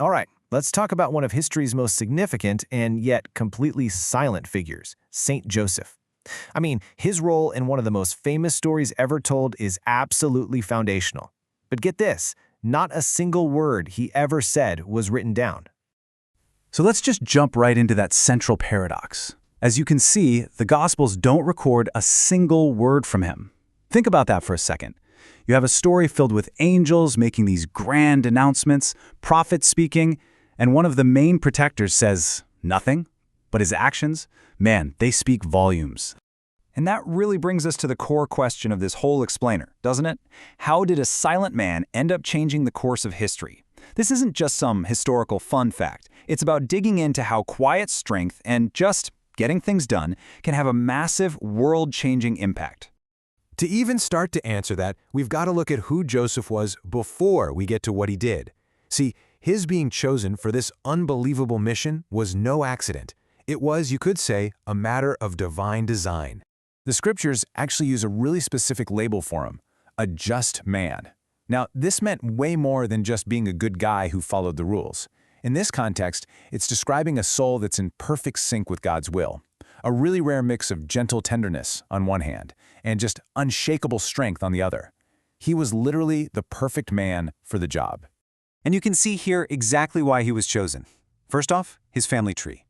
All right, let's talk about one of history's most significant and yet completely silent figures, Saint Joseph. I mean, his role in one of the most famous stories ever told is absolutely foundational. But get this, not a single word he ever said was written down. So let's just jump right into that central paradox. As you can see, the Gospels don't record a single word from him. Think about that for a second. You have a story filled with angels making these grand announcements, prophets speaking, and one of the main protectors says nothing. But his actions, man, they speak volumes. And that really brings us to the core question of this whole explainer, doesn't it? How did a silent man end up changing the course of history? This isn't just some historical fun fact. It's about digging into how quiet strength and just getting things done can have a massive, world-changing impact. To even start to answer that, we've got to look at who Joseph was before we get to what he did. See, his being chosen for this unbelievable mission was no accident. It was, you could say, a matter of divine design. The scriptures actually use a really specific label for him, a just man. Now, this meant way more than just being a good guy who followed the rules. In this context, it's describing a soul that's in perfect sync with God's will. A really rare mix of gentle tenderness on one hand, and just unshakable strength on the other. He was literally the perfect man for the job. And you can see here exactly why he was chosen. First off, his family tree.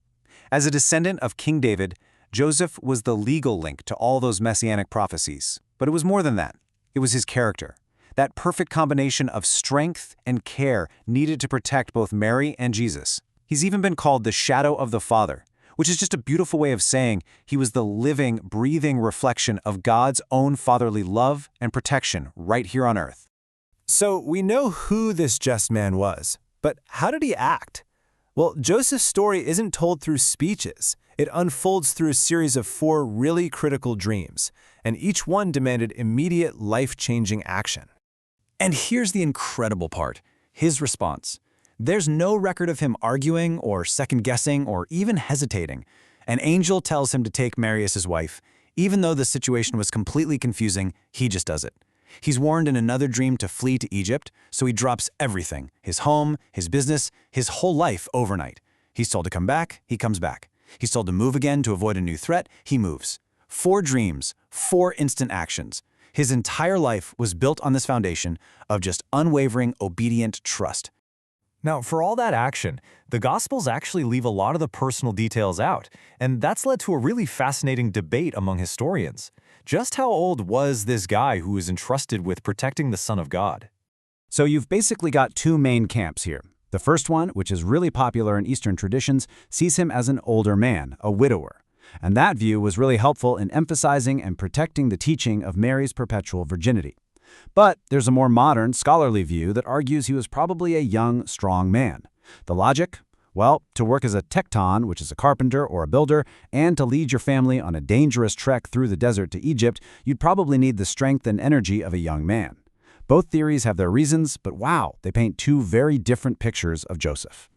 As a descendant of King David, Joseph was the legal link to all those messianic prophecies. But it was more than that. It was his character. That perfect combination of strength and care needed to protect both Mary and Jesus. He's even been called the shadow of the Father, which is just a beautiful way of saying he was the living, breathing reflection of God's own fatherly love and protection right here on earth. So we know who this just man was, but how did he act? Well, Joseph's story isn't told through speeches. It unfolds through a series of 4 really critical dreams, and each one demanded immediate, life-changing action. And here's the incredible part, his response. There's no record of him arguing or second-guessing or even hesitating. An angel tells him to take Mary as his wife. Even though the situation was completely confusing, he just does it. He's warned in another dream to flee to Egypt, so he drops everything, his home, his business, his whole life overnight. He's told to come back, he comes back. He's told to move again to avoid a new threat, he moves. 4 dreams, 4 instant actions. His entire life was built on this foundation of just unwavering, obedient trust. Now, for all that action, the Gospels actually leave a lot of the personal details out, and that's led to a really fascinating debate among historians. Just how old was this guy who was entrusted with protecting the Son of God? So you've basically got 2 main camps here. The first one, which is really popular in Eastern traditions, sees him as an older man, a widower. And that view was really helpful in emphasizing and protecting the teaching of Mary's perpetual virginity. But there's a more modern, scholarly view that argues he was probably a young, strong man. The logic? Well, to work as a tekton, which is a carpenter or a builder, and to lead your family on a dangerous trek through the desert to Egypt, you'd probably need the strength and energy of a young man. Both theories have their reasons, but wow, they paint 2 very different pictures of Joseph.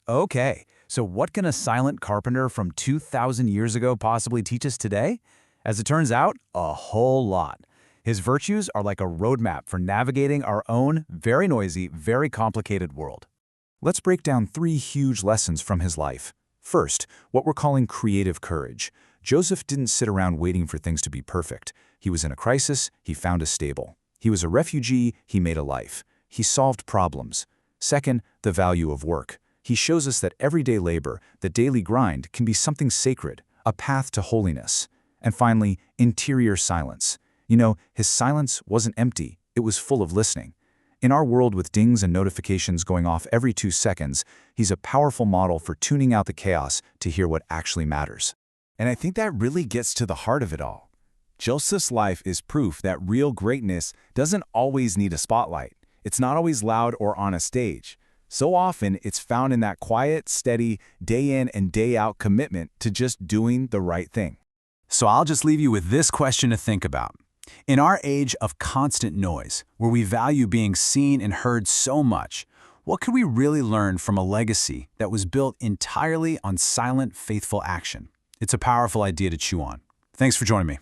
Okay, so what can a silent carpenter from 2,000 years ago possibly teach us today? As it turns out, a whole lot. His virtues are like a roadmap for navigating our own, very noisy, very complicated world. Let's break down 3 huge lessons from his life. First, what we're calling creative courage. Joseph didn't sit around waiting for things to be perfect. He was in a crisis, he found a stable. He was a refugee, he made a life. He solved problems. Second, the value of work. He shows us that everyday labor, the daily grind, can be something sacred, a path to holiness. And finally, interior silence. You know, his silence wasn't empty, it was full of listening. In our world with dings and notifications going off every 2 seconds, he's a powerful model for tuning out the chaos to hear what actually matters. And I think that really gets to the heart of it all. Joseph's life is proof that real greatness doesn't always need a spotlight. It's not always loud or on a stage. So often, it's found in that quiet, steady, day in and day out commitment to just doing the right thing. So I'll just leave you with this question to think about. In our age of constant noise, where we value being seen and heard so much, what could we really learn from a legacy that was built entirely on silent, faithful action? It's a powerful idea to chew on. Thanks for joining me.